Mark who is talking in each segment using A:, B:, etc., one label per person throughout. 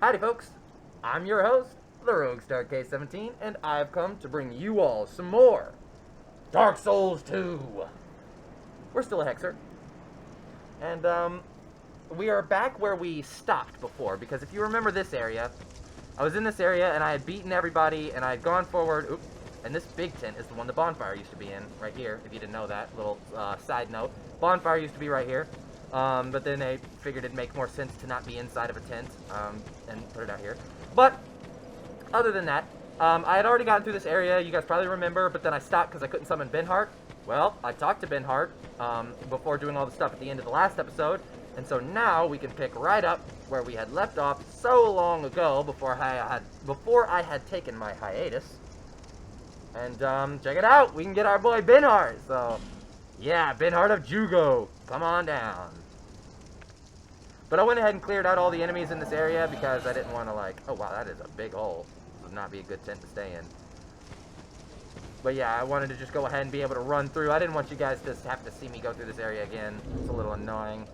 A: Howdy folks, I'm your host, the Roguestar K17, and I've come to bring you all some more Dark Souls 2. We're still a Hexer, and we are back where we stopped before, because if you remember this area, I was in this area and I had beaten everybody and I had gone forward, oops, and this big tent is the one the bonfire used to be in, right here, if you didn't know that, little side note. Bonfire used to be right here. But then they figured it'd make more sense to not be inside of a tent, and put it out here. But, other than that, I had already gotten through this area, you guys probably remember, but then I stopped because I couldn't summon Benhart. Well, I talked to Benhart, before doing all the stuff at the end of the last episode, and so now we can pick right up where we had left off so long ago, before I had taken my hiatus. And, check it out, we can get our boy Benhart, so... yeah, Benhart of Jugo, come on down. But I went ahead and cleared out all the enemies in this area because I didn't want to, like... oh, wow, that is a big hole. This would not be a good tent to stay in. But yeah, I wanted to just go ahead and be able to run through. I didn't want you guys to have to see me go through this area again. It's a little annoying.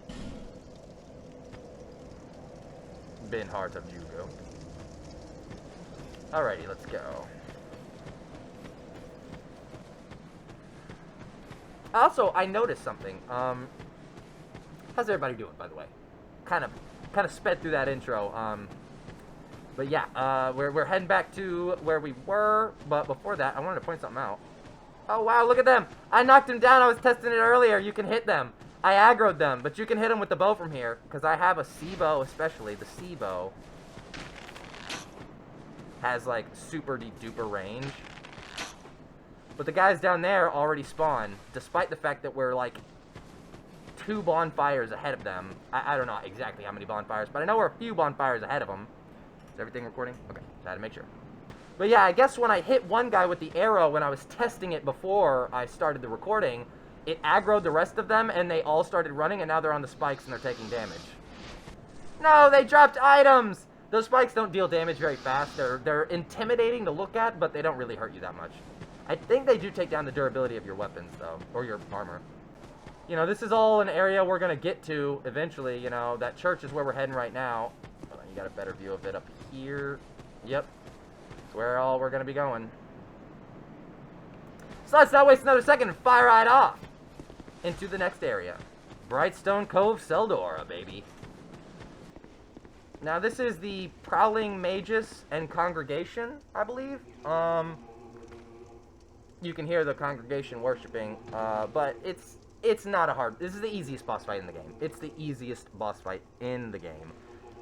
A: Benhart of Jugo. Alrighty, let's go. Also, I noticed something. How's everybody doing, by the way? Kind of sped through that intro. But yeah, we're heading back to where we were. But before that, I wanted to point something out. Oh wow, look at them! I knocked them down. I was testing it earlier. You can hit them. I aggroed them, but you can hit them with the bow from here because I have a C bow, especially the C bow has like super duper range. But the guys down there already spawn, despite the fact that we're like 2 bonfires ahead of them. I don't know exactly how many bonfires, but I know we're a few bonfires ahead of them. Is everything recording? Okay, I had to make sure. But yeah, I guess when I hit one guy with the arrow when I was testing it before I started the recording, it aggroed the rest of them and they all started running and now they're on the spikes and they're taking damage. No, they dropped items! Those spikes don't deal damage very fast. They're intimidating to look at, but they don't really hurt you that much. I think they do take down the durability of your weapons, though, or your armor. You know, this is all an area we're going to get to eventually, you know. That church is where we're heading right now. Hold on, you got a better view of it up here. Yep. That's where we're going to be going. So let's not waste another second and fire right off into the next area. Brightstone Cove Seldora, baby. Now, this is the Prowling Magus and Congregation, I believe. You can hear the congregation worshiping, but it's not a hard... this is the easiest boss fight in the game. It's the easiest boss fight in the game.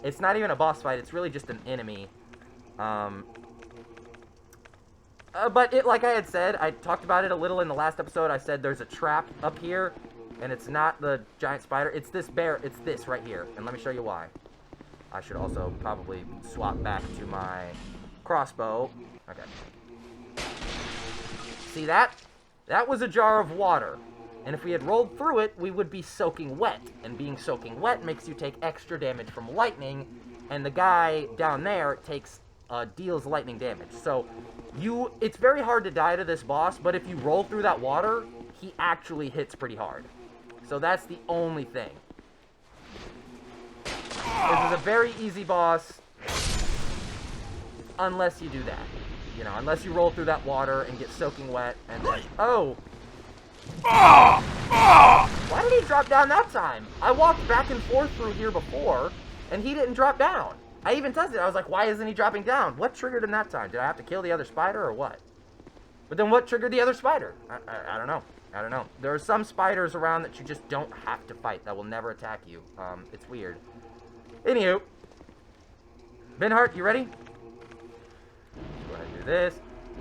A: It's not even a boss fight, it's really just an enemy. But like I had said, I talked about it a little in the last episode. I said there's a trap up here, and it's not the giant spider. It's this bear. It's this right here, and let me show you why. I should also probably swap back to my crossbow. Okay. See that? That was a jar of water. And if we had rolled through it, we would be soaking wet. And being soaking wet makes you take extra damage from lightning. And the guy down there deals lightning damage. So, it's very hard to die to this boss, but if you roll through that water, he actually hits pretty hard. So that's the only thing. This is a very easy boss, unless you do that. You know, unless you roll through that water and get soaking wet, and then... oh! Why did he drop down that time? I walked back and forth through here before, and he didn't drop down. I even tested it. I was like, why isn't he dropping down? What triggered him that time? Did I have to kill the other spider, or what? But then what triggered the other spider? I don't know. I don't know. There are some spiders around that you just don't have to fight, that will never attack you. It's weird. Anywho. Benhart, you ready? Go ahead and do this.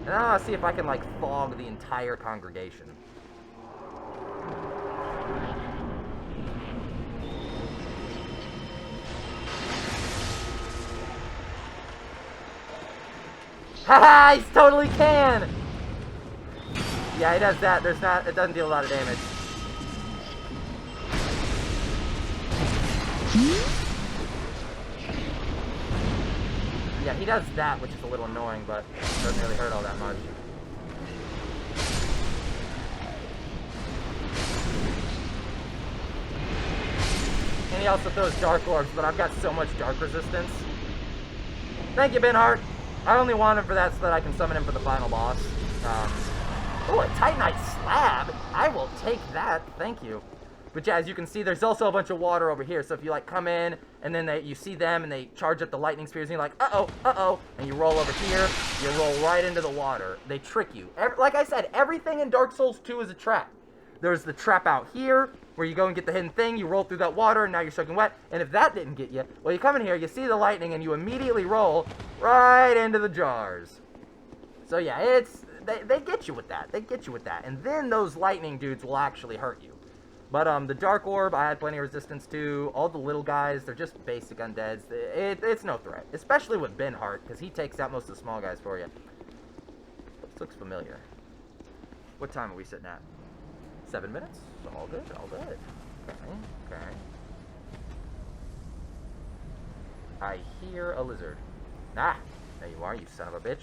A: And I'll see if I can, like, fog the entire congregation. Haha, he totally can! Yeah, he does that. It doesn't deal a lot of damage. Yeah, he does that, which is a little annoying, but it doesn't really hurt all that much. And he also throws dark orbs, but I've got so much dark resistance Thank you, Ben Hart. I only want him for that so that I can summon him for the final boss. Oh, a Titanite slab. I will take that. Thank you. But yeah, as you can see, there's also a bunch of water over here. So if you like come in and then you see them and they charge up the lightning spears and you're like, uh-oh, and you roll over here, you roll right into the water. They trick you. Like I said, everything in Dark Souls 2 is a trap. There's the trap out here where you go and get the hidden thing, you roll through that water, and now you're soaking wet. And if that didn't get you, well, you come in here, you see the lightning, and you immediately roll right into the jars. So yeah, they get you with that. They get you with that. And then those lightning dudes will actually hurt you. But the Dark Orb, I had plenty of resistance to. All the little guys, they're just basic undeads. It's no threat. Especially with Ben Hart, because he takes out most of the small guys for you. This looks familiar. What time are we sitting at? 7 minutes? All good, all good. Okay. I hear a lizard. Ah, there you are, you son of a bitch.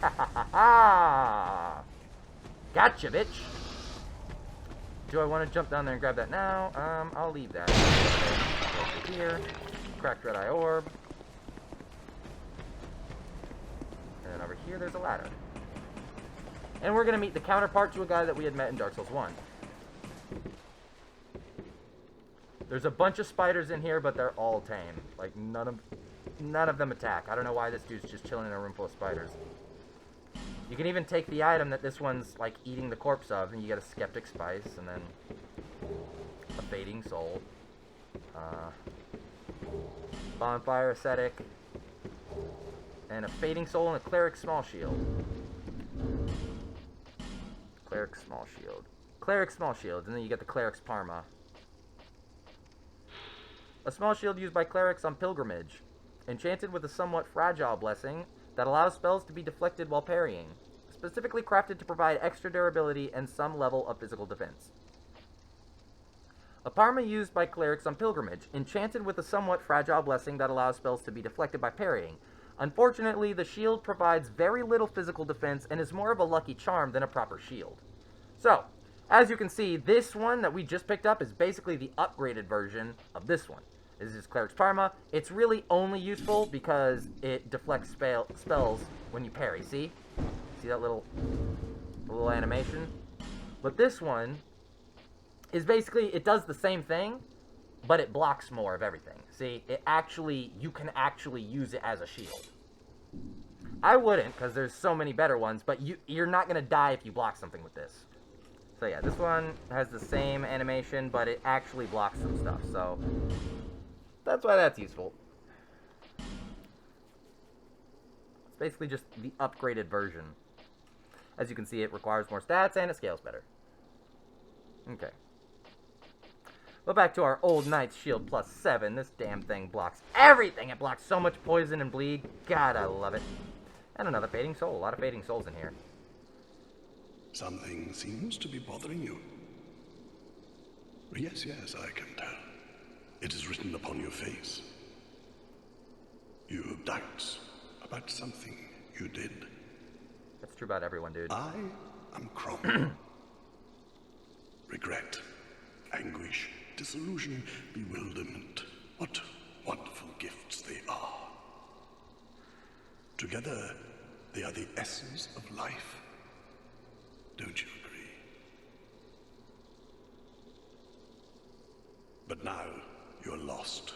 A: Ha ha ha ha! Gotcha, bitch! Do I want to jump down there and grab that now? I'll leave that. Over here. Cracked red eye orb. And then over here, there's a ladder. And we're gonna meet the counterpart to a guy that we had met in Dark Souls 1. There's a bunch of spiders in here, but they're all tame. Like, none of them attack. I don't know why this dude's just chilling in a room full of spiders. You can even take the item that this one's, like, eating the corpse of, and you get a Skeptic Spice, and then a Fading Soul. Bonfire Ascetic. And a Fading Soul and a Cleric Small Shield. Cleric Small Shield. Cleric Small Shield, and then you get the Cleric's Parma. A small shield used by clerics on pilgrimage. Enchanted with a somewhat fragile blessing that allows spells to be deflected while parrying. Specifically crafted to provide extra durability and some level of physical defense. A Parma used by clerics on pilgrimage. Enchanted with a somewhat fragile blessing that allows spells to be deflected by parrying. Unfortunately, the shield provides very little physical defense and is more of a lucky charm than a proper shield. So, as you can see, this one that we just picked up is basically the upgraded version of this one. This is Cleric's Parma. It's really only useful because it deflects spells when you parry. See? See that little animation? But this one is basically, it does the same thing, but it blocks more of everything. See? You can actually use it as a shield. I wouldn't, because there's so many better ones, but you're not going to die if you block something with this. So yeah, this one has the same animation, but it actually blocks some stuff, so that's why that's useful. It's basically just the upgraded version. As you can see, it requires more stats, and it scales better. Okay. Well, back to our old Knight's Shield plus 7. This damn thing blocks everything. It blocks so much poison and bleed. God, I love it. And another Fading Soul. A lot of Fading Souls in here.
B: Something seems to be bothering you. Yes, I can tell. It is written upon your face. You have doubts about something you did.
A: That's true about everyone, dude.
B: I am Crom. Regret, anguish, disillusion, bewilderment. What wonderful gifts they are. Together, they are the essence of life. Don't you agree? But now, you're lost,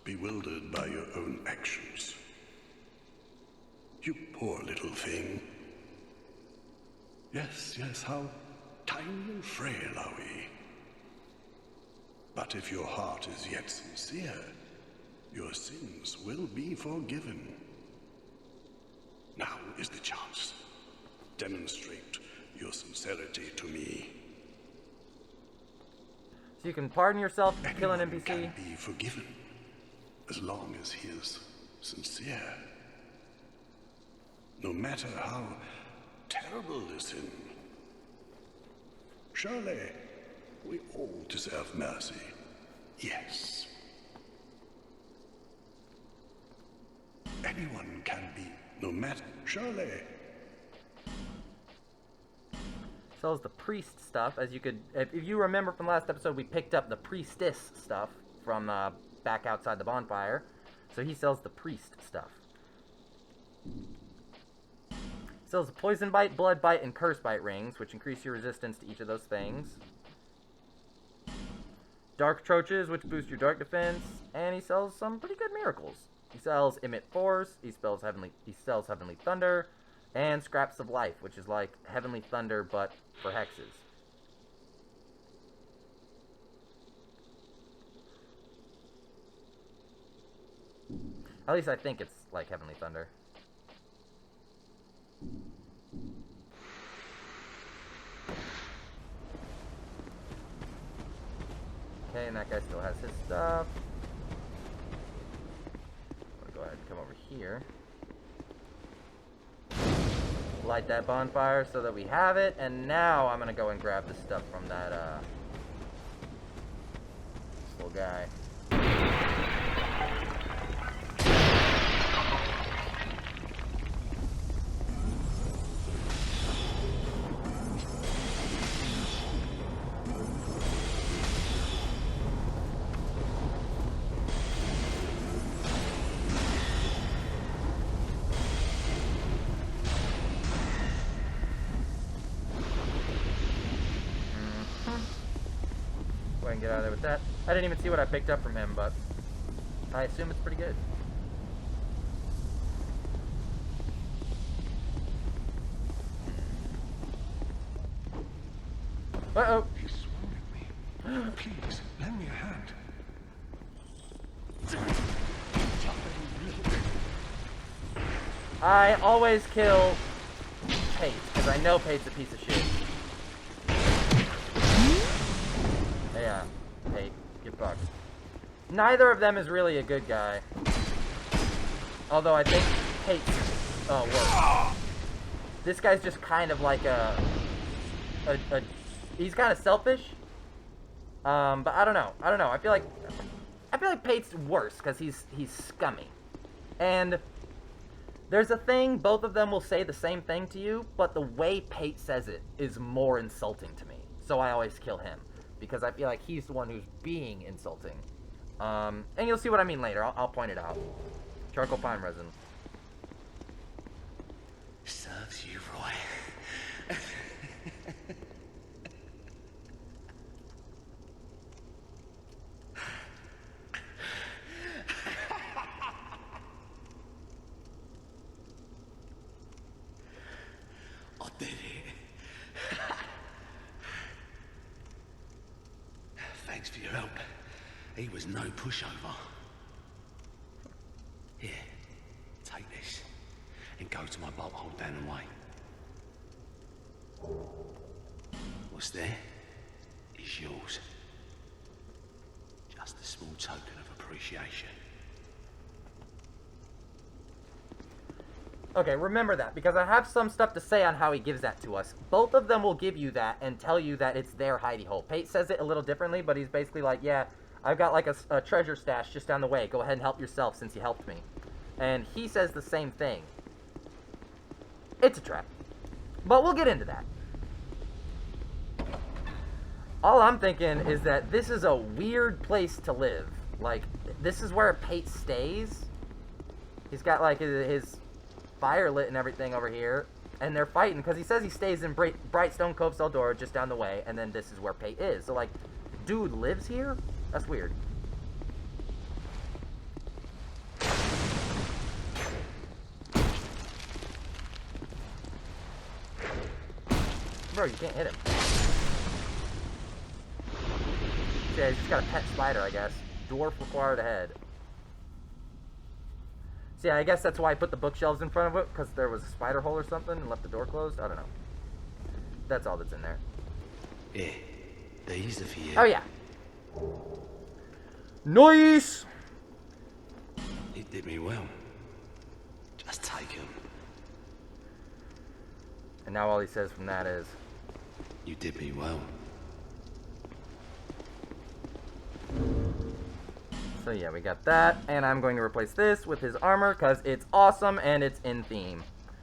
B: bewildered by your own actions. You poor little thing. Yes, how tiny and frail are we? But if your heart is yet sincere, your sins will be forgiven. Now is the chance. Demonstrate your sincerity to me.
A: So you can pardon yourself for killing an NPC?
B: Can be forgiven, as long as he is sincere. No matter how terrible the sin. Surely, we all deserve mercy. Yes. Anyone can be, no matter. Surely.
A: Sells the priest stuff, as you could... If you remember from last episode, we picked up the priestess stuff from back outside the bonfire. So he sells the priest stuff. Sells the poison bite, blood bite, and curse bite rings, which increase your resistance to each of those things. Dark troches, which boost your dark defense. And he sells some pretty good miracles. He sells emit force. He sells heavenly thunder. And Scraps of Life, which is like Heavenly Thunder, but for hexes. At least I think it's like Heavenly Thunder. Okay, and that guy still has his stuff. I'm gonna go ahead and come over here. Light that bonfire so that we have it, and now I'm gonna go and grab the stuff from that this little guy. Go ahead and get out of there with that. I didn't even see what I picked up from him, but I assume it's pretty good. Uh-oh.
B: He swung at me. Please, lend me a hand.
A: I always kill Pate, because I know Pate's a piece of shit. Yeah, Pate, get fucked. Neither of them is really a good guy. Although I think Pate's worse. This guy's just kind of like he's kind of selfish. But I don't know. I feel like Pate's worse because he's scummy. And there's a thing, both of them will say the same thing to you, but the way Pate says it is more insulting to me. So I always kill him, because I feel like he's the one who's being insulting. And you'll see what I mean later. I'll point it out. Charcoal pine resin.
B: Serves you right. I did it. Thanks for your help. He was no pushover. Here, take this and go to my bolt hole down the way. What's there is yours. Just a small token of appreciation.
A: Okay, remember that, because I have some stuff to say on how he gives that to us. Both of them will give you that and tell you that it's their hidey hole. Pate says it a little differently, but he's basically like, yeah, I've got like a treasure stash just down the way. Go ahead and help yourself since you helped me. And he says the same thing. It's a trap. But we'll get into that. All I'm thinking is that this is a weird place to live. Like, this is where Pate stays. He's got like his fire lit and everything over here, and they're fighting because he says he stays in Brightstone Cove Seldora just down the way, and then this is where Pate is. So like, dude lives here? That's weird. Bro, you can't hit him. Yeah, he's just got a pet spider, I guess. Dwarf required ahead. So yeah, I guess that's why I put the bookshelves in front of it, because there was a spider hole or something and left the door closed. I don't know. That's all that's in there.
B: Yeah, these are for you.
A: Oh yeah. Nice!
B: It did me well. Just take them.
A: And now all he says from that is,
B: You did me well.
A: so yeah, we got that, and I'm going to replace this with his armor, because it's awesome, and it's in theme.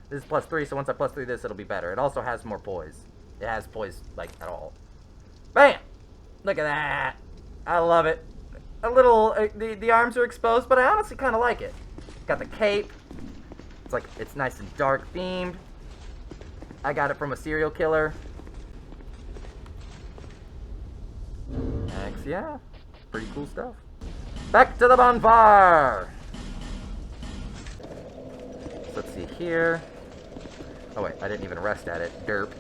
A: This is +3, so once I +3 this, it'll be better. It also has more poise. it has poise, like, at all. Bam! Look at that. I love it. A little, the arms are exposed, but I honestly kind of like it. Got the cape. It's like, it's nice and dark themed. I got it from a serial killer. Next, yeah. Pretty cool stuff. Back to the bonfire! So let's see here. Oh wait, I didn't even rest at it. Derp.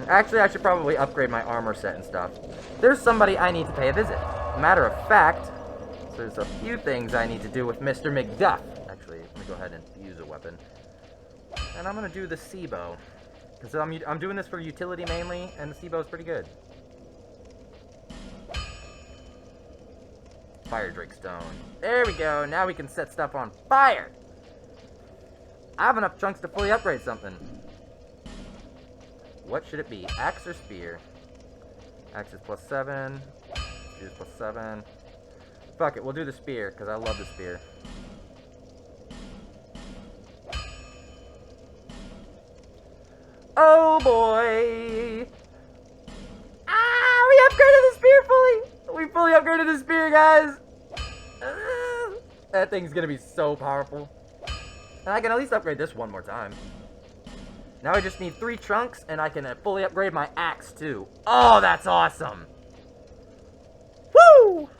A: Actually, I should probably upgrade my armor set and stuff. There's somebody I need to pay a visit. Matter of fact, there's a few things I need to do with Mr. McDuff. Actually, let me go ahead and use a weapon. And I'm going to do the Seabow. Because I'm doing this for utility mainly, and the Seabow is pretty good. Fire Drake Stone. There we go. Now we can set stuff on fire. I have enough chunks to fully upgrade something. What should it be? Axe or spear? Axe is +7. Spear is +7. Fuck it, we'll do the spear, because I love the spear. Oh boy! Ah, we upgraded the spear fully! We fully upgraded the spear, guys! That thing's gonna be so powerful. And I can at least upgrade this one more time. Now I just need 3 chunks, and I can fully upgrade my axe, too. Oh, that's awesome! Woo!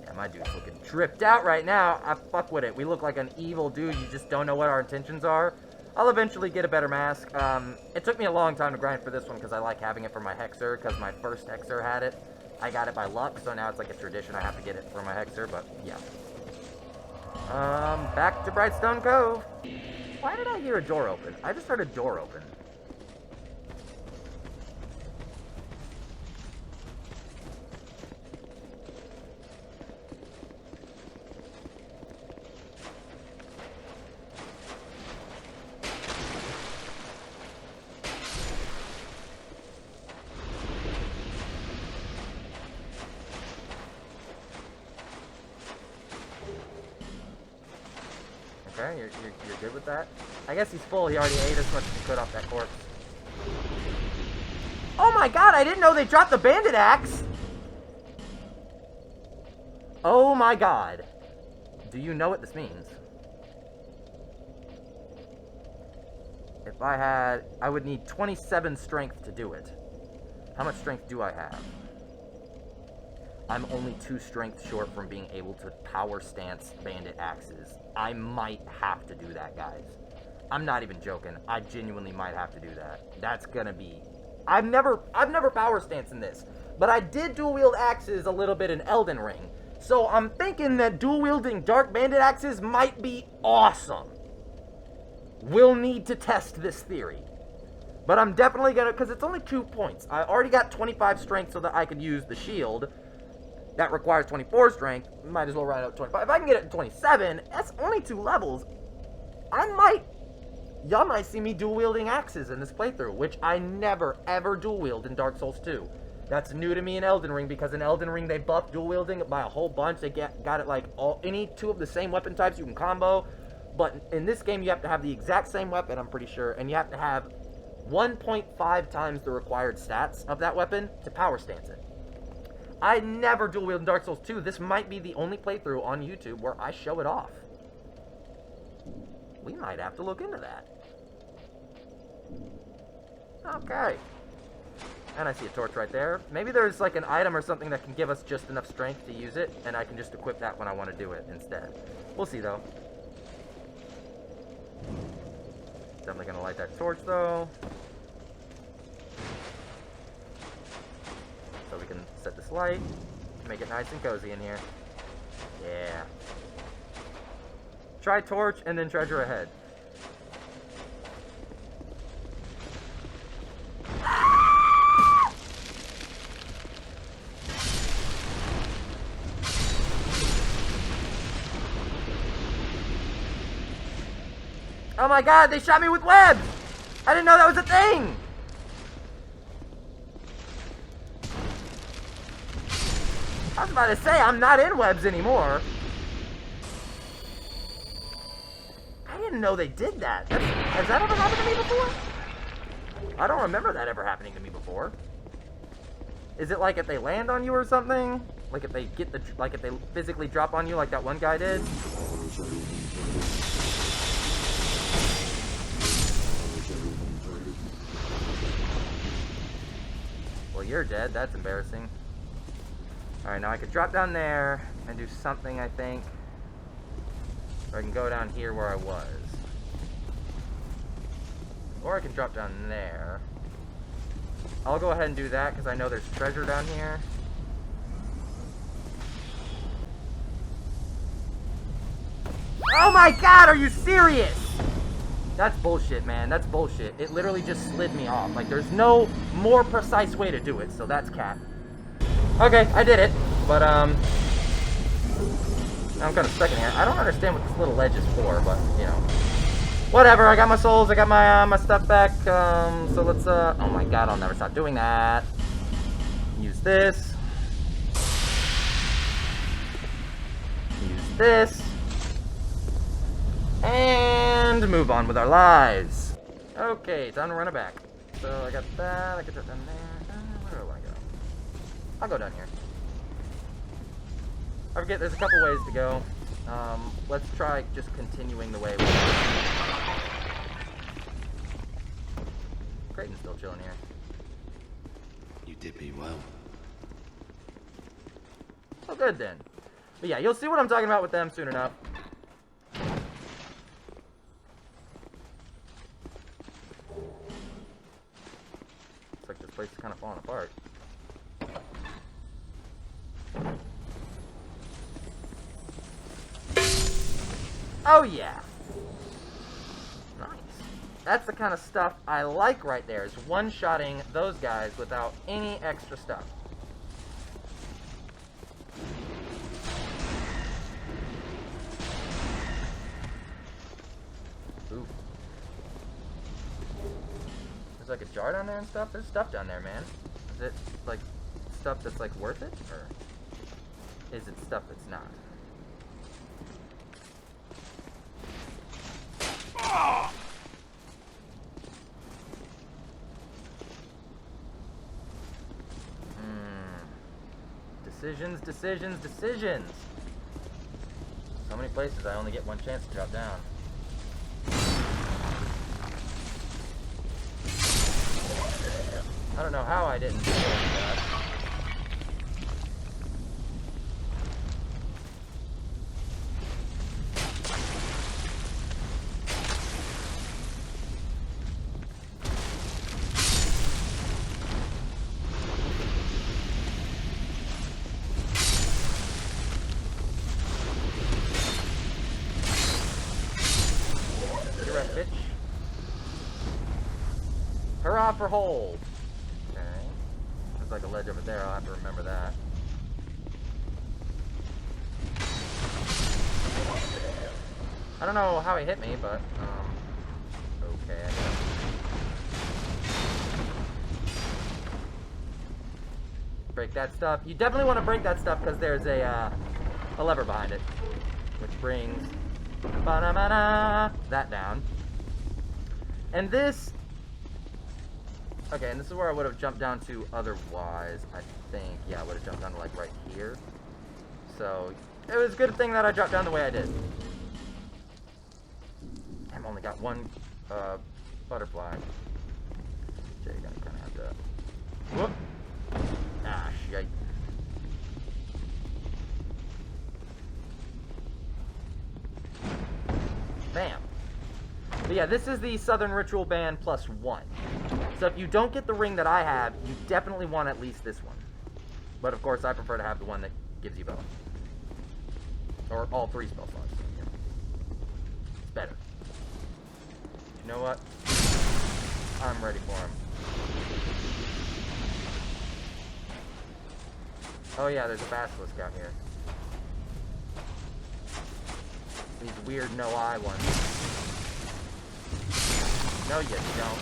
A: Yeah, my dude's looking tripped out right now. I fuck with it. We look like an evil dude. You just don't know what our intentions are. I'll eventually get a better mask. It took me a long time to grind for this one, because I like having it for my Hexer, because my first Hexer had it. I got it by luck, so now it's like a tradition. I have to get it for my Hexer, but yeah. Back to Brightstone Cove. Why did I hear a door open? I just heard a door open. Okay, you're good with that? I guess he's full. He already ate as much as he could off that corpse. Oh my god, I didn't know they dropped the bandit axe! Oh my god. Do you know what this means? If I had... I would need 27 strength to do it. How much strength do I have? I'm only 2 strength short from being able to power stance bandit axes. I might have to do that, guys. I'm not even joking. I genuinely might have to do that. That's gonna be... I've never power stance in this, but I did dual wield axes a little bit in Elden Ring. So I'm thinking that dual wielding dark bandit axes might be awesome. We'll need to test this theory. But I'm definitely gonna, because it's only 2 points. I already got 25 strength so that I could use the shield. That requires 24 strength. Might as well ride out 25. If I can get it to 27, that's only 2 levels. Y'all might see me dual-wielding axes in this playthrough, which I never, ever dual-wield in Dark Souls 2. That's new to me in Elden Ring, because in Elden Ring they buffed dual-wielding by a whole bunch. They got it like any 2 of the same weapon types you can combo. But in this game, you have to have the exact same weapon, I'm pretty sure, and you have to have 1.5 times the required stats of that weapon to power stance it. I never dual wield in Dark Souls 2. This might be the only playthrough on YouTube where I show it off. We might have to look into that. Okay. And I see a torch right there. Maybe there's like an item or something that can give us just enough strength to use it, and I can just equip that when I want to do it instead. We'll see though. Definitely gonna light that torch though. So we can set this light, make it nice and cozy in here. Yeah. Try torch and then treasure ahead. Oh my god, they shot me with webs! I didn't know that was a thing! I was about to say, I'm not in webs anymore. I didn't know they did that. Has that ever happened to me before? I don't remember that ever happening to me before. Is it like if they land on you or something? Like if they get the, like if they physically drop on you like that one guy did? Well, you're dead. That's embarrassing. Alright, now I could drop down there and do something, I think. Or I can go down here where I was. Or I can drop down there. I'll go ahead and do that because I know there's treasure down here. Oh my god, are you serious? That's bullshit, man. That's bullshit. It literally just slid me off. Like, there's no more precise way to do it, so that's cat. Okay, I did it. But, I'm kind of stuck in here. I don't understand what this little ledge is for, but, you know. Whatever, I got my souls, I got my, my stuff back, so let's, oh my god, I'll never stop doing that. Use this. Use this. And move on with our lives. Okay, time to run it back. So I got that, I can drop down there. Where do I go? I'll go down here. I forget, there's a couple ways to go. Let's try just continuing the way we are. Creighton's still chilling here.
C: You did me well.
A: Oh, good then. But yeah, you'll see what I'm talking about with them soon enough. Looks like this place is kind of falling apart. Oh yeah. Nice. That's the kind of stuff I like right there, is one-shotting those guys without any extra stuff. Ooh. There's like a jar down there and stuff? There's stuff down there, man. Is it like stuff that's like worth it? Or is it stuff that's not? Decisions, decisions, decisions. So many places I only get one chance to drop down. I don't know how I didn't do that. Bitch. Hurrah for hold. Okay. There's like a ledge over there. I'll have to remember that. I don't know how he hit me, but okay. I guess. Break that stuff. You definitely want to break that stuff because there's a lever behind it, which brings that down. And this, okay, and this is where I would have jumped down to otherwise, I think. Yeah, I would have jumped down to like right here. So it was a good thing that I dropped down the way I did. I've only got one butterfly. Okay, you're gonna kind of have to. Whoop! Ah, shite. Bam. But yeah, this is the Southern Ritual Band +1. So if you don't get the ring that I have, you definitely want at least this one. But of course, I prefer to have the one that gives you both. Or all 3 spell slots. You know. It's better. You know what? I'm ready for him. Oh yeah, there's a basilisk out here. These weird no-eye ones. No, you don't.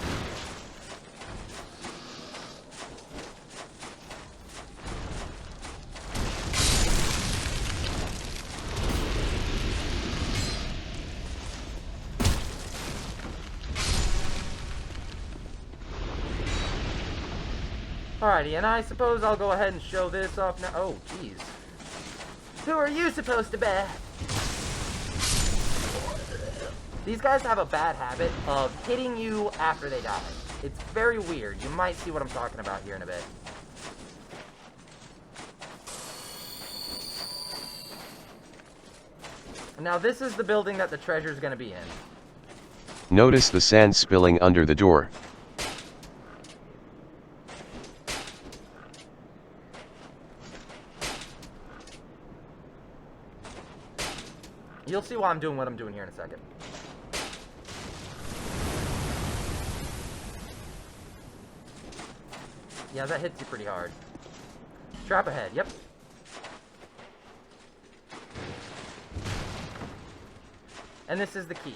A: Alrighty, and I suppose I'll go ahead and show this off now. Oh, jeez. Who are you supposed to be? These guys have a bad habit of hitting you after they die. It's very weird. You might see what I'm talking about here in a bit. Now, this is the building that the treasure's going to be in.
D: Notice the sand spilling under the door.
A: You'll see why I'm doing what I'm doing here in a second. Yeah, that hits you pretty hard. Trap ahead, yep. And this is the key.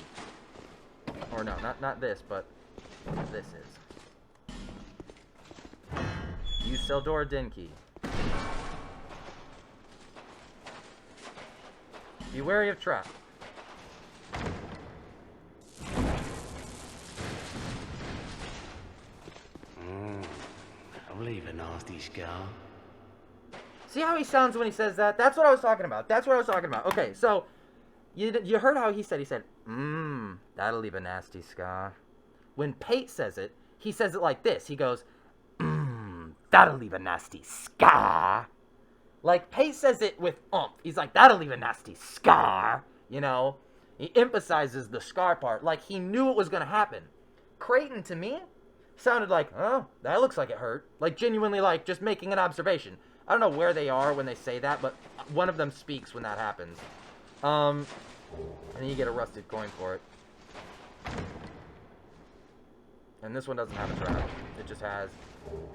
A: Or no, not this, but this is. Use cell door den key. Be wary of trap.
C: I'll leave a nasty scar.
A: See how he sounds when he says that? That's what I was talking about. That's what I was talking about. Okay, so you heard how he said, that'll leave a nasty scar. When Pate says it, he says it like this. He goes, that'll leave a nasty scar. Like, Pate says it with oomph. He's like, that'll leave a nasty scar. You know? He emphasizes the scar part. Like, he knew it was going to happen. Creighton, to me, sounded like, oh, that looks like it hurt. Like, genuinely, like, just making an observation. I don't know where they are when they say that, but one of them speaks when that happens. And then you get a rusted coin for it. And this one doesn't have a trap. It just has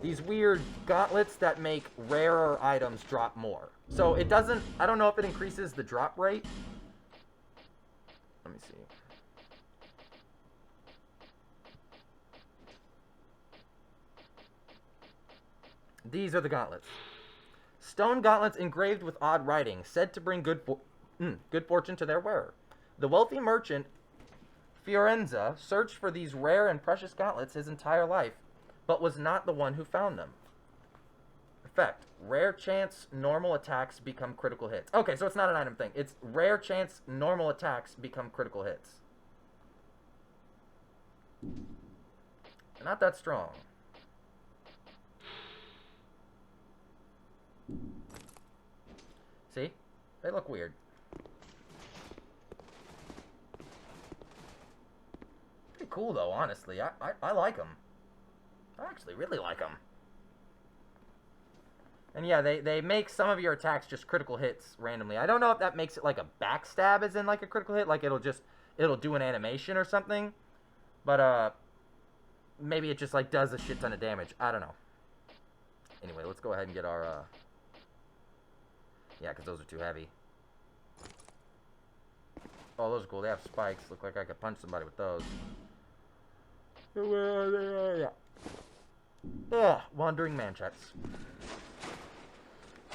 A: these weird gauntlets that make rarer items drop more. So it doesn't, I don't know if it increases the drop rate. Let me see. These are the gauntlets. Stone gauntlets engraved with odd writing, said to bring good fortune to their wearer. The wealthy merchant Fiorenza searched for these rare and precious gauntlets his entire life, but was not the one who found them. Effect. Rare chance normal attacks become critical hits. Okay, so it's not an item thing. It's rare chance normal attacks become critical hits. Not that strong. See? They look weird. Pretty cool, though, honestly. I like them. I actually really like them. And yeah, they make some of your attacks just critical hits randomly. I don't know if that makes it like a backstab as in like a critical hit. Like it'll do an animation or something. But maybe it just like does a shit ton of damage. I don't know. Anyway, let's go ahead and get our... Yeah, because those are too heavy. Oh, those are cool. They have spikes. Look like I could punch somebody with those. Yeah. Ugh, wandering man checks.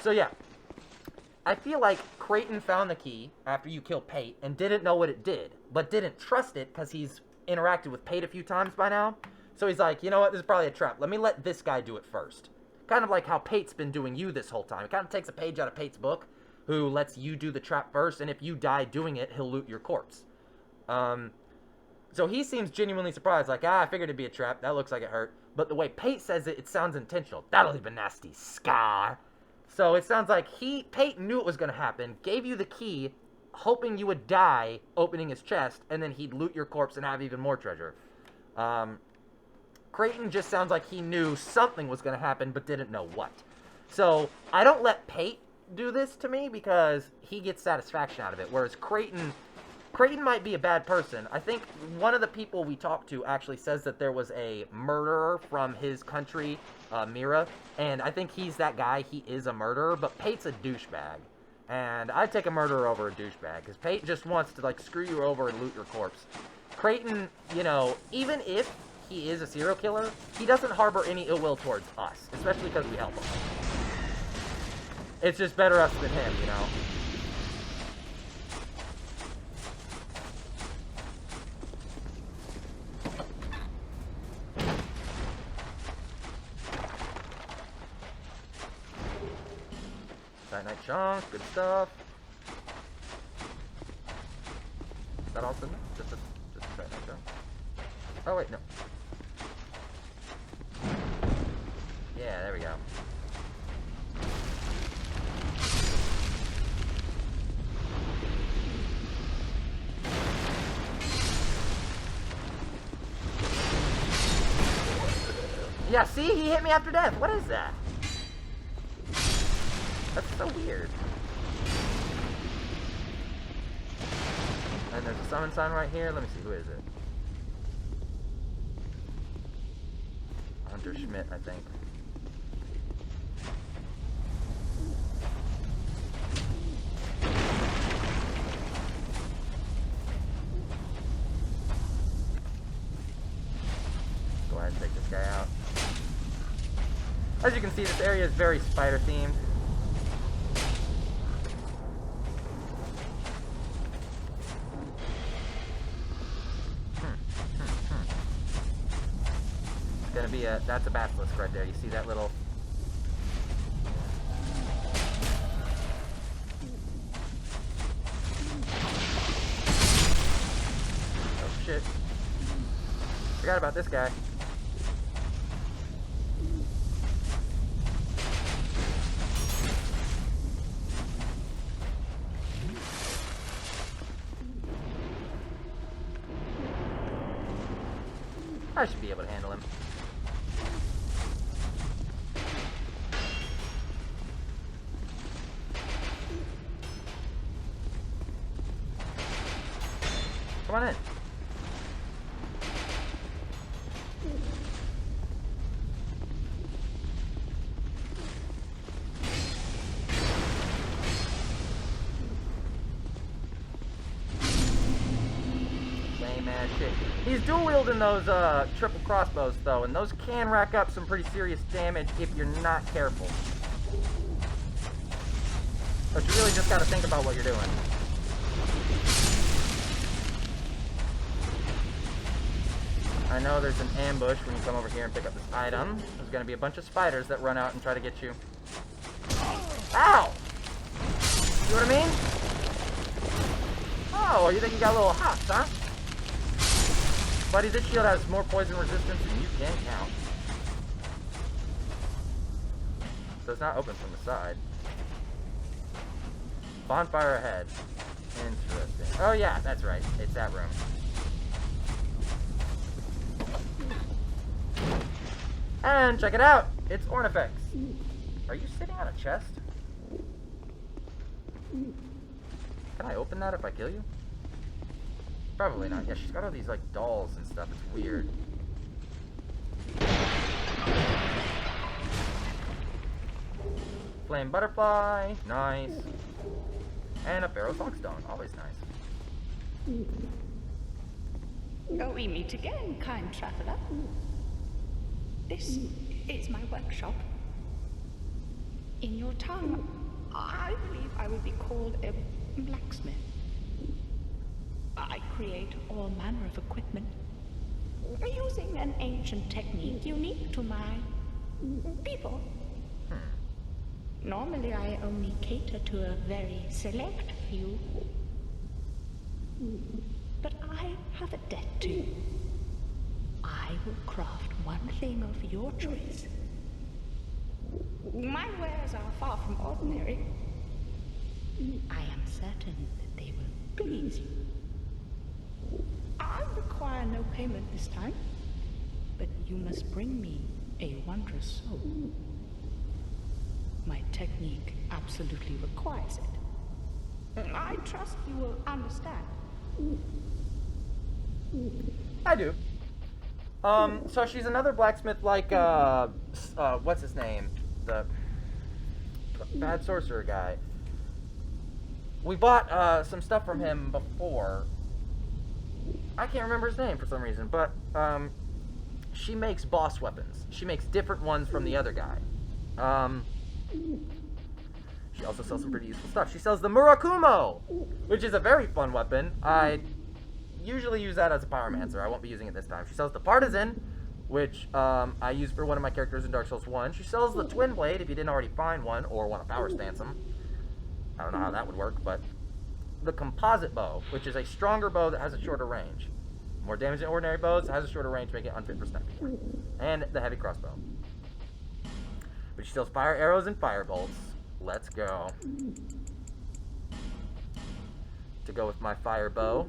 A: So yeah, I feel like Creighton found the key after you killed Pate and didn't know what it did, but didn't trust it because he's interacted with Pate a few times by now. So he's like, you know what, this is probably a trap. Let me let this guy do it first. Kind of like how Pate's been doing you this whole time. It kind of takes a page out of Pate's book, who lets you do the trap first, and if you die doing it, he'll loot your corpse. So he seems genuinely surprised, like, I figured it'd be a trap. That looks like it hurt. But the way Pate says it, it sounds intentional. That'll leave a nasty scar. So it sounds like Pate knew it was going to happen, gave you the key, hoping you would die opening his chest, and then he'd loot your corpse and have even more treasure. Creighton just sounds like he knew something was going to happen, but didn't know what. So I don't let Pate do this to me because he gets satisfaction out of it, whereas Creighton might be a bad person. I think one of the people we talked to actually says that there was a murderer from his country, Mira, and I think he's that guy. He is a murderer, but Pate's a douchebag. And I'd take a murderer over a douchebag, because Pate just wants to, like, screw you over and loot your corpse. Creighton, you know, even if he is a serial killer, he doesn't harbor any ill will towards us, especially because we help him. It's just better us than him, you know? Titanite chunk, good stuff. Is that all it's in there? Just a Titanite chunk? Oh wait, no. Yeah, there we go. Yeah, see? He hit me after death. What is that? That's so weird. And there's a summon sign right here. Let me see. Who is it? Hunter Schmidt, I think. Go ahead and take this guy out. As you can see, this area is very spider themed. It's gonna be that's a basilisk right there. You see that little... Oh shit. Forgot about this guy. I should be able to handle him. Come on in. Lame ass shit. He's dual wielding those triple crossbows though, and those can rack up some pretty serious damage if you're not careful. But you really just gotta think about what you're doing. I know there's an ambush when you come over here and pick up this item. There's gonna be a bunch of spiders that run out and try to get you. Ow! You know what I mean? Oh, you think you got a little hops, huh? Buddy, this shield has more poison resistance than you can count. So it's not open from the side. Bonfire ahead. Interesting. Oh yeah, that's right. It's that room. And check it out! It's Ornifex. Are you sitting on a chest? Can I open that if I kill you? Probably not. Yeah, she's got all these like dolls and stuff. It's weird. Flame butterfly. Nice. And a Pharaoh's Hawkstone. Always nice.
E: Oh, we meet again, kind traveler. This is my workshop. In your tongue, I believe I would be called a blacksmith. I create all manner of equipment using an ancient technique unique to my people. Normally, I only cater to a very select few. But I have a debt to you. I will craft one thing of your choice. My wares are far from ordinary. I am certain that they will please you. I require no payment this time, but you must bring me a wondrous soul. My technique absolutely requires it. I trust you will understand.
A: I do. So she's another blacksmith like, what's his name? The bad sorcerer guy. We bought, some stuff from him before. I can't remember his name for some reason, but, she makes boss weapons. She makes different ones from the other guy. She also sells some pretty useful stuff. She sells the Murakumo, which is a very fun weapon. I usually use that as a pyromancer. I won't be using it this time. She sells the Partisan, which I use for one of my characters in Dark Souls 1. She sells the Twin Blade if you didn't already find one or want to power stance them. I don't know how that would work, but the composite bow, which is a stronger bow that has a shorter range. More damage than ordinary bows, has a shorter range, making it unfit for sniping. And the heavy crossbow, which steals fire arrows and fire bolts. Let's go. To go with my fire bow,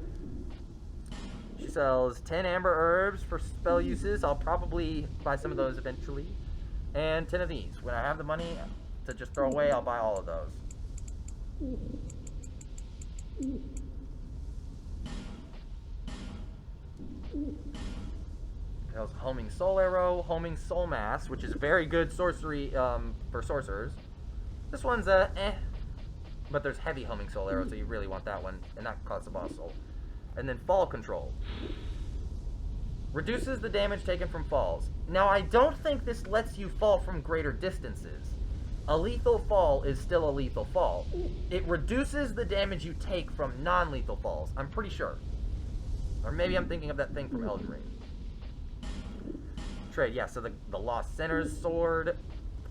A: she sells 10 amber herbs for spell uses. I'll probably buy some of those eventually. And 10 of these. When I have the money to just throw away, I'll buy all of those. There's Homing Soul Arrow, Homing Soul Mass, which is very good sorcery for sorcerers. This one's but there's heavy Homing Soul Arrow, so you really want that one, and that costs a boss soul. And then Fall Control. Reduces the damage taken from falls. Now, I don't think this lets you fall from greater distances. A lethal fall is still a lethal fall. It reduces the damage you take from non-lethal falls, I'm pretty sure. Or maybe I'm thinking of that thing from Elden Ring. Trade, yeah, so the Lost Sinner's Sword,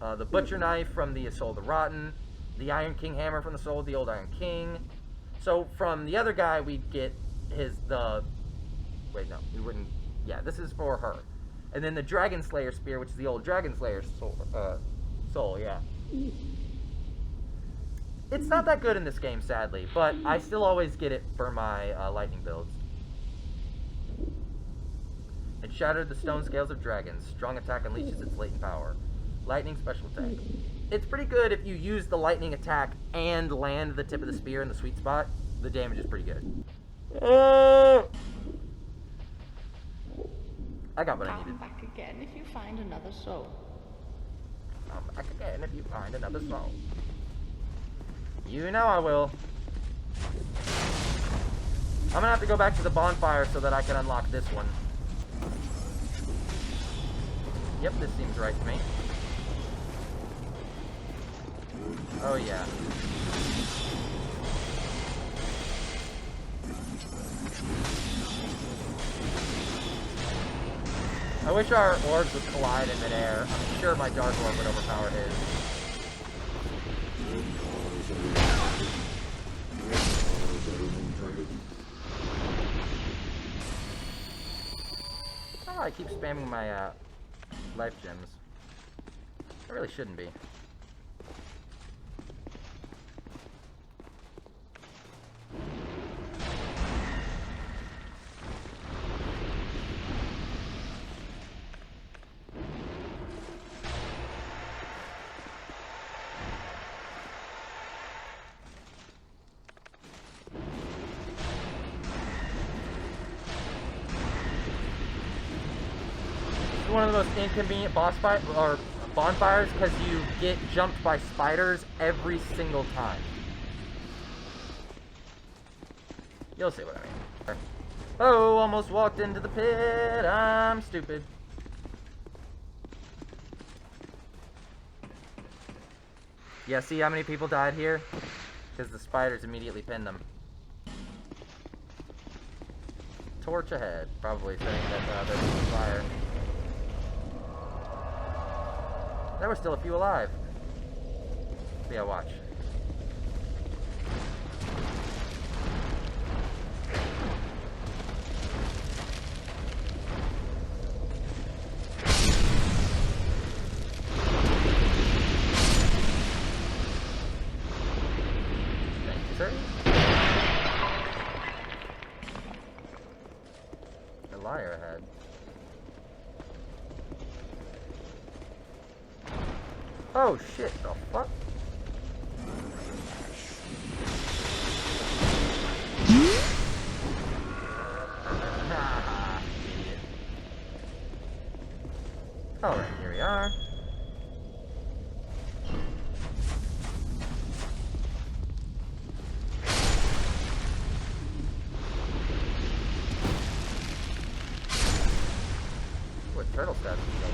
A: the Butcher Knife from the Soul of the Rotten, the Iron King Hammer from the Soul of the Old Iron King. So from the other guy, we'd get wait, no, we wouldn't, yeah, this is for her. And then the Dragon Slayer Spear, which is the old Dragon Slayer soul, yeah. It's not that good in this game, sadly, but I still always get it for my lightning builds. It shattered the stone scales of dragons. Strong attack unleashes its latent power. Lightning special attack. It's pretty good if you use the lightning attack and land the tip of the spear in the sweet spot. The damage is pretty good. I got what I needed.
E: Come back again if you find another soul.
A: Come back again if you find another soul. You know I will. I'm gonna have to go back to the bonfire so that I can unlock this one. Yep, this seems right to me. Oh yeah. I wish our orbs would collide in midair. I'm sure my Dark Orb would overpower his. Oh, I keep spamming my life gems. I really shouldn't be. One of the most inconvenient boss fight or bonfires because you get jumped by spiders every single time. You'll see what I mean. Oh, almost walked into the pit. I'm stupid. Yeah, see how many people died here? Because the spiders immediately pinned them. Torch ahead. Probably saying that there's a fire. There were still a few alive. Yeah, watch. Thank you, sir. A liar ahead. Oh shit, the fuck? Idiot. Alright, here we are. What turtle stats is going?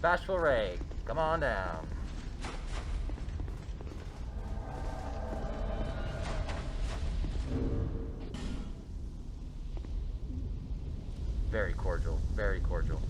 A: Bashful Ray, come on down. Very cordial, very cordial.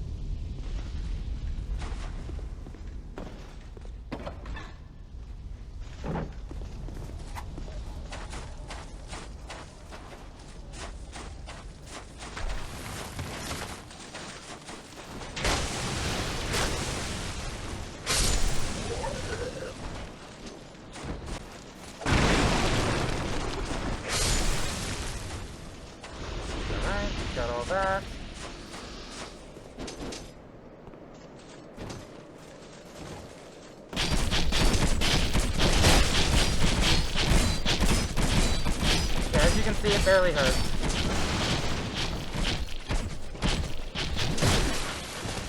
A: Alright, got all that. As you can see, it barely hurts.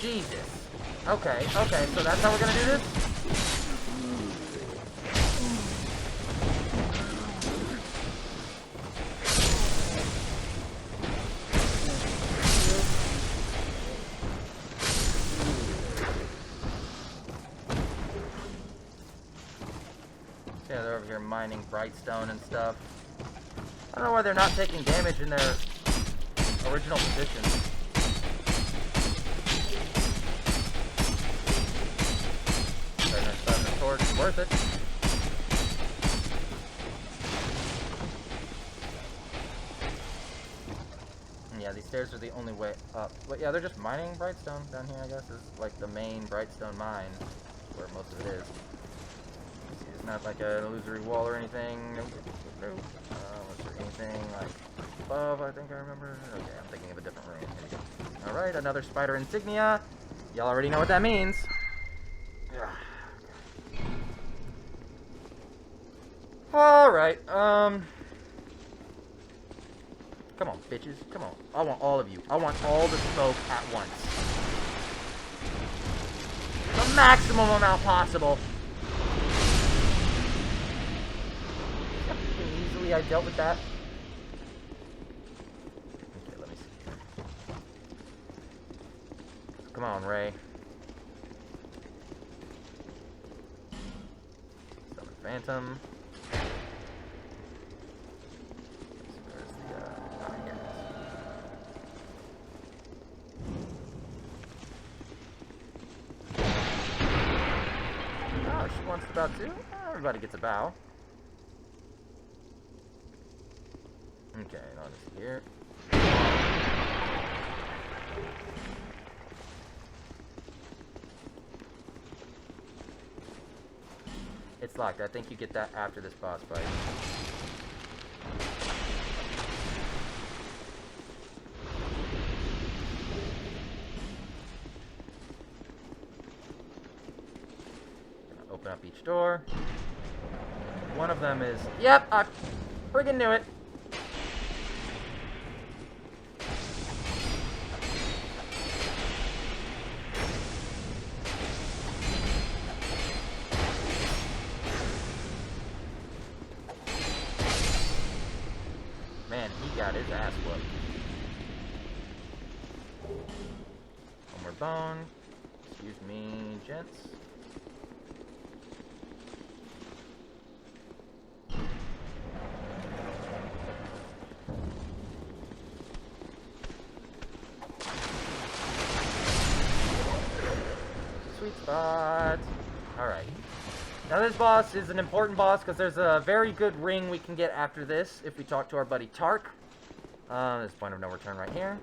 A: Jesus. Okay, okay, so that's how we're gonna do this? Yeah, they're over here mining brightstone and stuff. I don't know why they're not taking damage in their original position. Starting a sword is worth it. And yeah, these stairs are the only way up. But yeah, they're just mining brightstone down here, I guess, is like the main brightstone mine, where most of it is. See, it's not like an illusory wall or anything. Nope. Nope. Was there anything like above? I think I remember. Okay, I'm thinking of a different room. Here we go. Alright, another spider insignia. Y'all already know what that means. Alright, come on, bitches. Come on. I want all of you. I want all the smoke at once. The maximum amount possible. Easily I dealt with that. Okay, let me see here. Come on, Ray. Summon Phantom. Where's the, oh, here it is. Oh, she wants to bow too? Everybody gets a bow. Okay, now this here. It's locked. I think you get that after this boss fight. Gonna open up each door. One of them is... Yep, I friggin' knew it. Man, he got his ass whooped. One more bone. Excuse me, gents. Sweet spot. Alright. Now this boss is an important boss because there's a very good ring we can get after this if we talk to our buddy Tark. There's point of no return right here.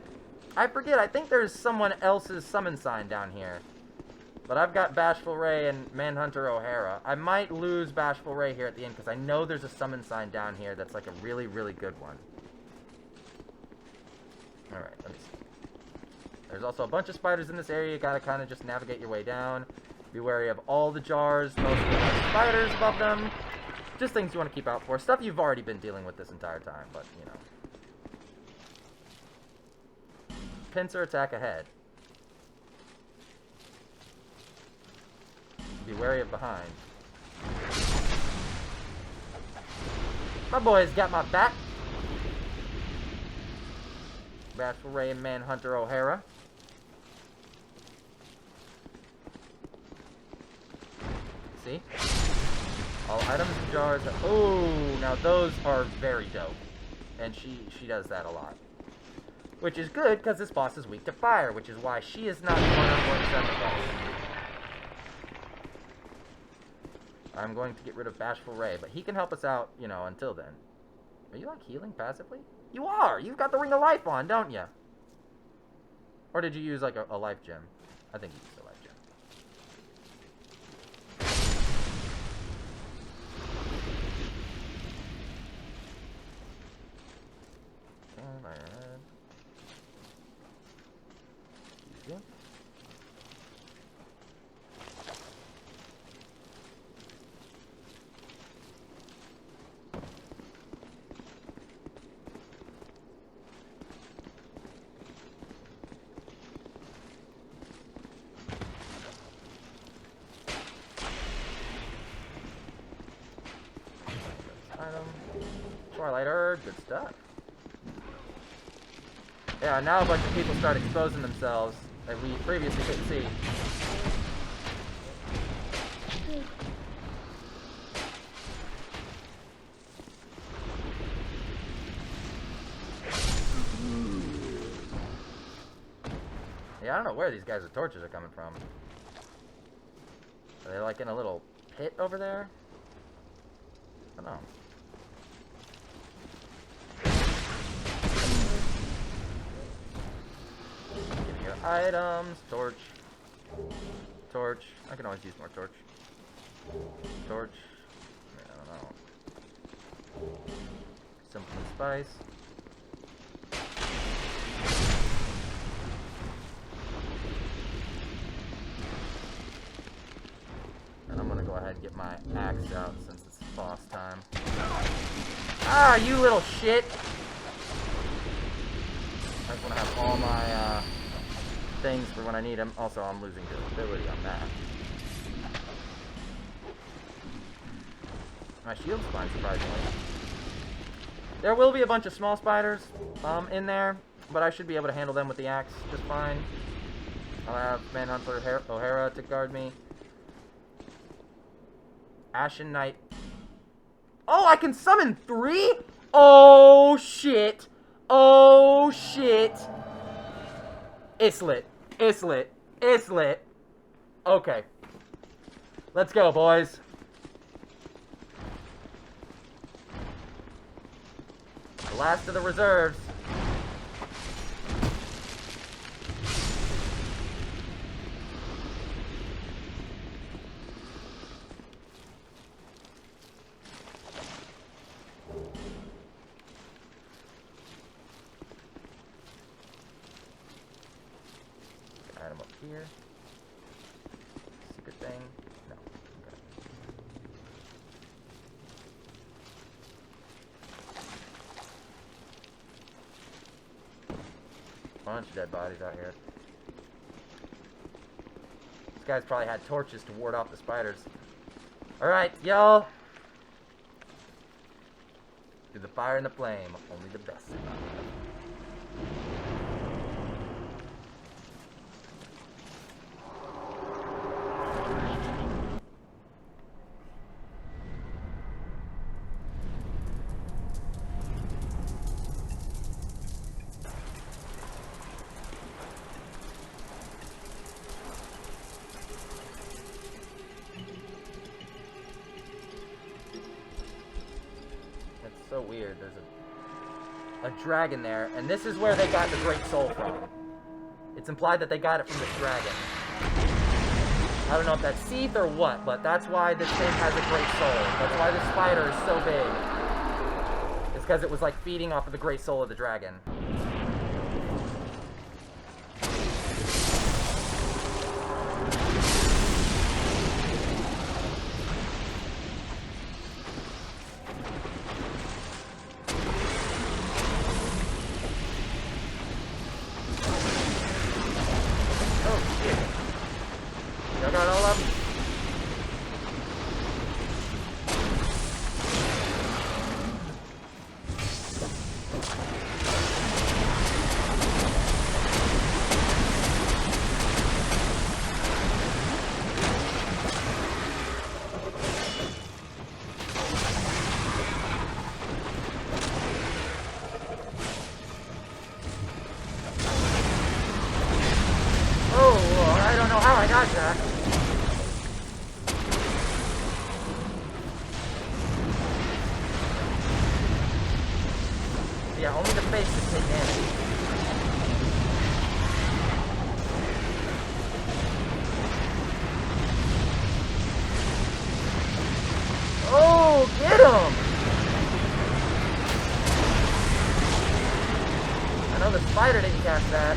A: I forget, I think there's someone else's summon sign down here. But I've got Bashful Ray and Manhunter O'Hara. I might lose Bashful Ray here at the end because I know there's a summon sign down here that's like a really, really good one. Alright, let me see. There's also a bunch of spiders in this area. You gotta kind of just navigate your way down. Be wary of all the jars. Most of them have spiders above them. Just things you want to keep out for. Stuff you've already been dealing with this entire time, but, you know. Pincer attack ahead. Be wary of behind. My boy's got my back. Bashful Ray and Manhunter O'Hara. See? All items and jars. Oh, now those are very dope. And she does that a lot. Which is good, because this boss is weak to fire, which is why she is not the one I'm going to sacrifice. I'm going to get rid of Bashful Ray, but he can help us out, you know, until then. Are you, like, healing passively? You are! You've got the Ring of Life on, don't you? Or did you use, like, a life gem? I think you used a life gem. Oh, my head. Easy. Item. Twilight Herb, good stuff. Yeah, now a bunch of people start exposing themselves that we previously couldn't see. Yeah, I don't know where these guys with torches are coming from. Are they like in a little pit over there? I don't know. Give me your items. Torch. Torch. I can always use more torch. Torch. I don't know. Simple and spice. And I'm gonna go ahead and get my axe out since it's boss time. Ah, you little shit! I just want to have all my things for when I need them. Also, I'm losing durability on that. My shield's fine, surprisingly. There will be a bunch of small spiders in there, but I should be able to handle them with the axe just fine. I'll have Manhunter O'Hara to guard me. Ashen Knight. Oh, I can summon 3? Oh, shit. Oh, shit. It's lit. It's lit. It's lit. Okay. Let's go, boys. The last of the reserves. Item up here. Secret thing. No. Okay. Bunch of dead bodies out here. These guys probably had torches to ward off the spiders. Alright, y'all. Through the fire and the flame, only the best survive. So weird. There's a dragon there, and this is where they got the Great Soul from. It's implied that they got it from this dragon. I don't know if that's Seath or what, but that's why this thing has a Great Soul. That's why this spider is so big. It's because it was like feeding off of the Great Soul of the dragon. Y'all got all of them? face to take damage. Oh, get him! I know the spider didn't catch that.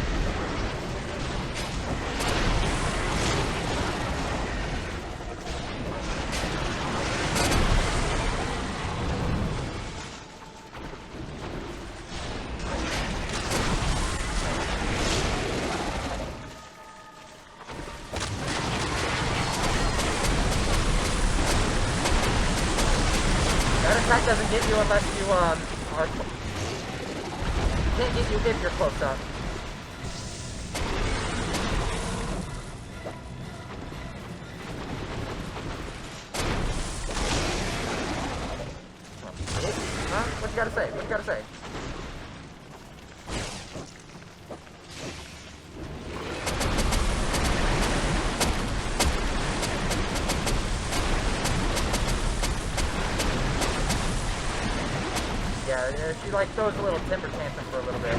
A: That attack doesn't get you unless you, are... Can't get you if you're close up. Huh? What you gotta say? What you gotta say? Yeah, she like throws a little temper tantrum for a little bit.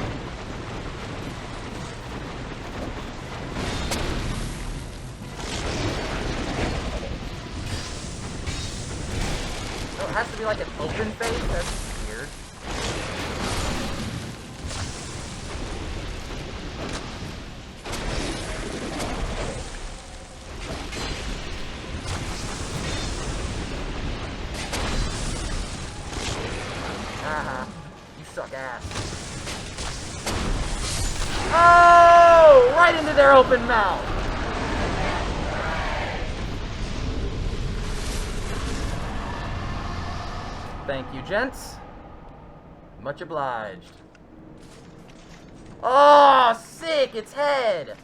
A: Oh, it has to be like an open face? That's weird. Haha, you suck ass. Oh! Right into their open mouth! Thank you, gents. Much obliged. Oh, sick! Its head!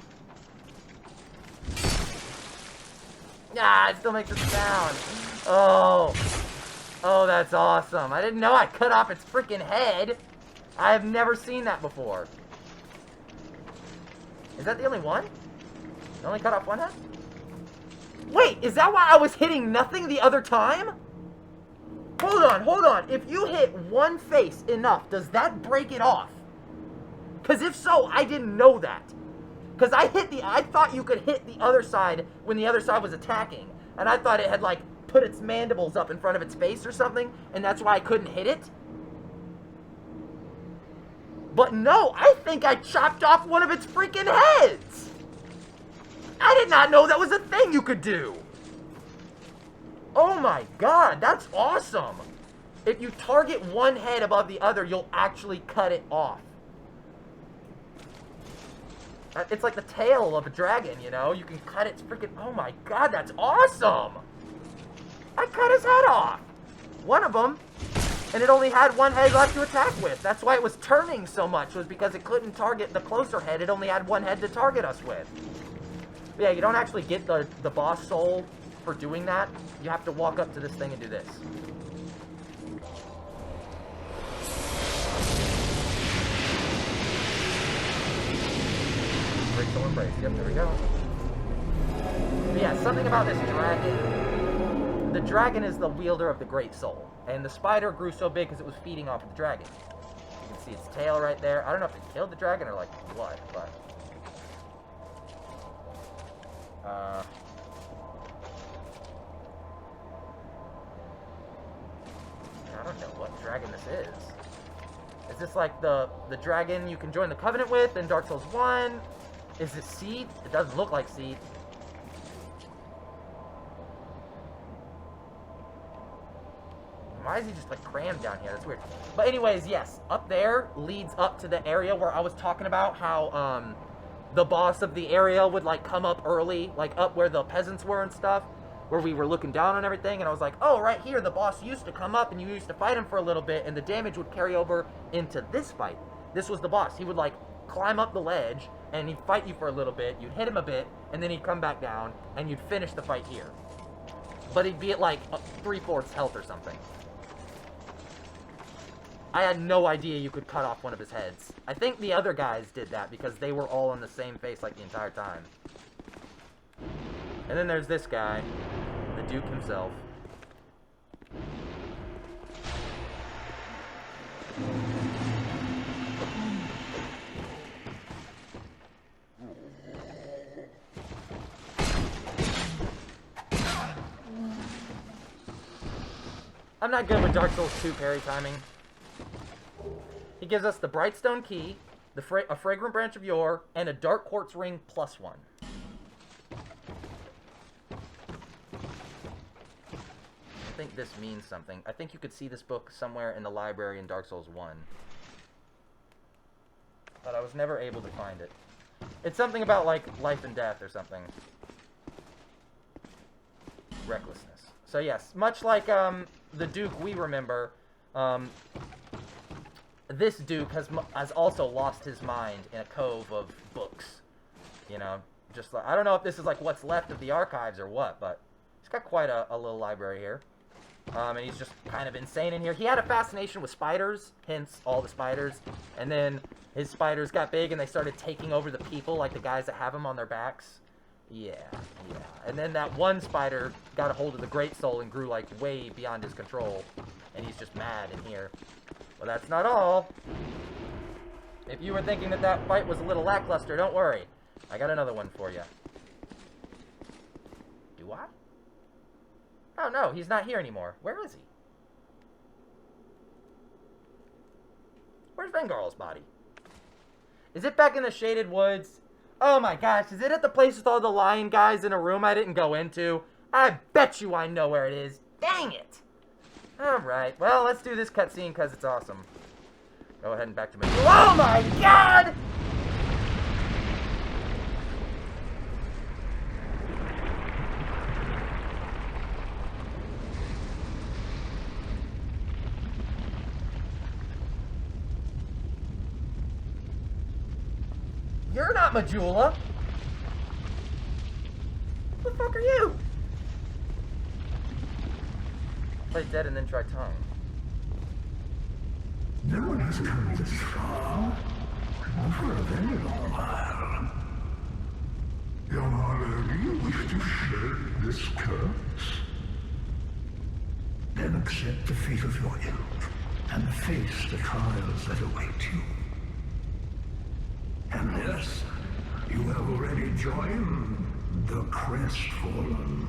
A: Ah, it still makes a sound. Oh. Oh, that's awesome. I didn't know I cut off its freaking head. I have never seen that before. Is that the only one? You only cut off one head? Wait, is that why I was hitting nothing the other time? Hold on, hold on. If you hit one face enough, does that break it off? Because if so, I didn't know that. Because I thought you could hit the other side when the other side was attacking. And I thought it had, like, put its mandibles up in front of its face or something, and that's why I couldn't hit it. But no, I think I chopped off one of its freaking heads! I did not know that was a thing you could do! Oh my god, that's awesome! If you target one head above the other, you'll actually cut it off. It's like the tail of a dragon, you know? You can cut its freaking... Oh my god, that's awesome! I cut his head off! One of them, and it only had one head left to attack with. That's why it was turning so much, was because it couldn't target the closer head. It only had one head to target us with. But yeah, you don't actually get the boss soul for doing that. You have to walk up to this thing and do this. Crystal Embrace. Yep, there we go. But yeah, something about this dragon. The dragon is the wielder of the Great Soul. And the spider grew so big because it was feeding off of the dragon. You can see its tail right there. I don't know if it killed the dragon or like what, but... I don't know what dragon this is. Is this like the dragon you can join the Covenant with in Dark Souls 1? Is this Seed? It doesn't look like Seed. Why is he just like crammed down here? That's weird. But anyways, yes, up there leads up to the area where I was talking about how the boss of the area would like come up early, like up where the peasants were and stuff, where we were looking down on everything, and I was like, oh, right here, the boss used to come up and you used to fight him for a little bit, and the damage would carry over into this fight. This was the boss. He would like climb up the ledge and he'd fight you for a little bit, you'd hit him a bit, and then he'd come back down and you'd finish the fight here. But he'd be at like 3/4 health or something. I had no idea you could cut off one of his heads. I think the other guys did that because they were all on the same face like the entire time. And then there's this guy, the Duke himself. I'm not good with Dark Souls 2 parry timing. He gives us the Brightstone Key, a Fragrant Branch of Yore, and a Dark Quartz Ring +1. I think this means something. I think you could see this book somewhere in the library in Dark Souls 1. But I was never able to find it. It's something about, like, life and death or something. Recklessness. So, yes, much like the Duke we remember, this Duke has also lost his mind in a cove of books. You know, just like, I don't know if this is, like, what's left of the archives or what, but he's got quite a little library here. And he's just kind of insane in here. He had a fascination with spiders, hence all the spiders. And then his spiders got big and they started taking over the people, like the guys that have them on their backs. Yeah. And then that one spider got a hold of the Great Soul and grew, like, way beyond his control. And he's just mad in here. Well, that's not all. If you were thinking that that fight was a little lackluster, don't worry. I got another one for you. Do I? Oh, no, he's not here anymore. Where is he? Where's Vengarl's body? Is it back in the Shaded Woods? Oh my gosh, is it at the place with all the lion guys in a room I didn't go into? I bet you I know where it is. Dang it! Alright, well, let's do this cutscene because it's awesome. Go ahead and back to my... Oh my god! You're not Majula! Who the fuck are you? Play dead and then try tongue.
F: No one has come this far, not for a very long while. Young Harlow, do you wish to shed this curse? Then accept the fate of your ilk, and face the trials that await you. Unless you have already joined the Crestfallen.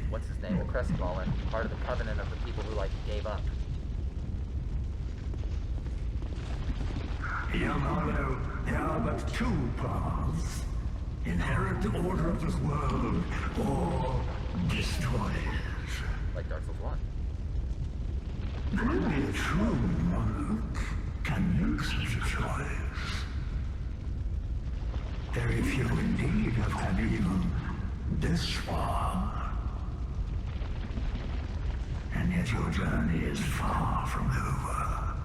A: What's his name? The Crestfallen. Part of the covenant of the people who, like, gave up.
F: Young Harlow, there are but two paths. Inherit the order of this world, or destroy it.
A: Like Dark Souls 1.
F: Only a true monarch can make such a choice. Very few indeed have had even this far. And yet your journey is far from over.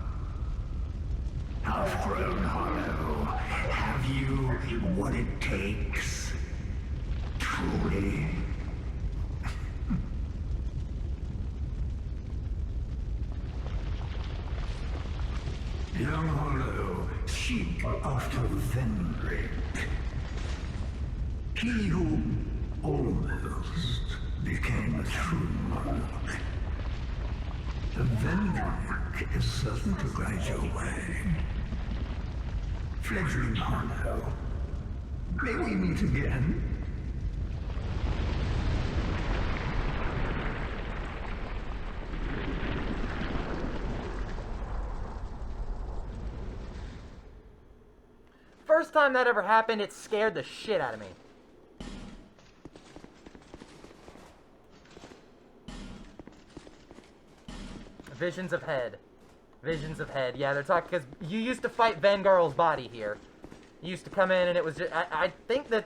F: Half-grown Hollow, have you what it takes? Truly? Young Hollow, seek after Vendrick. He who almost became a true monarch. The Vendrick is certain to guide your way. Fledgling Hollow, may we meet again?
A: First time that ever happened, it scared the shit out of me. Visions of Head. Visions of Head. Yeah, they're talking because you used to fight Vengarl's body here. You used to come in and it was just... I think that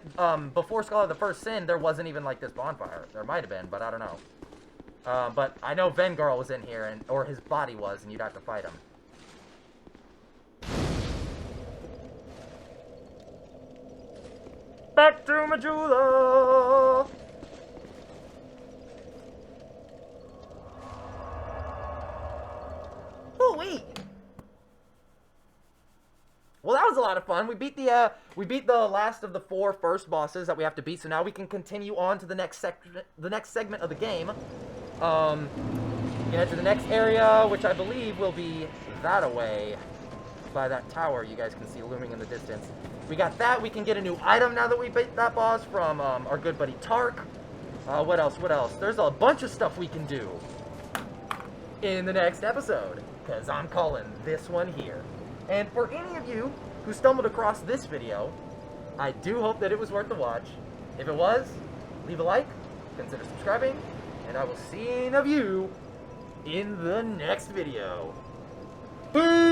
A: before Skull of the First Sin, there wasn't even like this bonfire. There might have been, but I don't know. But I know Vengarl was in here, and or his body was, and you'd have to fight him. Back to Majula! Oh wait! Well, that was a lot of fun. We beat the last of the 4 first bosses that we have to beat. So now we can continue on to the next segment of the game. Get to the next area, which I believe will be that away by that tower you guys can see looming in the distance. We got that. We can get a new item now that we beat that boss from our good buddy Tark. What else? What else? There's a bunch of stuff we can do. in the next episode, because I'm calling this one here. And for any of you who stumbled across this video, I do hope that it was worth the watch. If it was, leave a like, consider subscribing, and I will see any of you in the next video. Peace!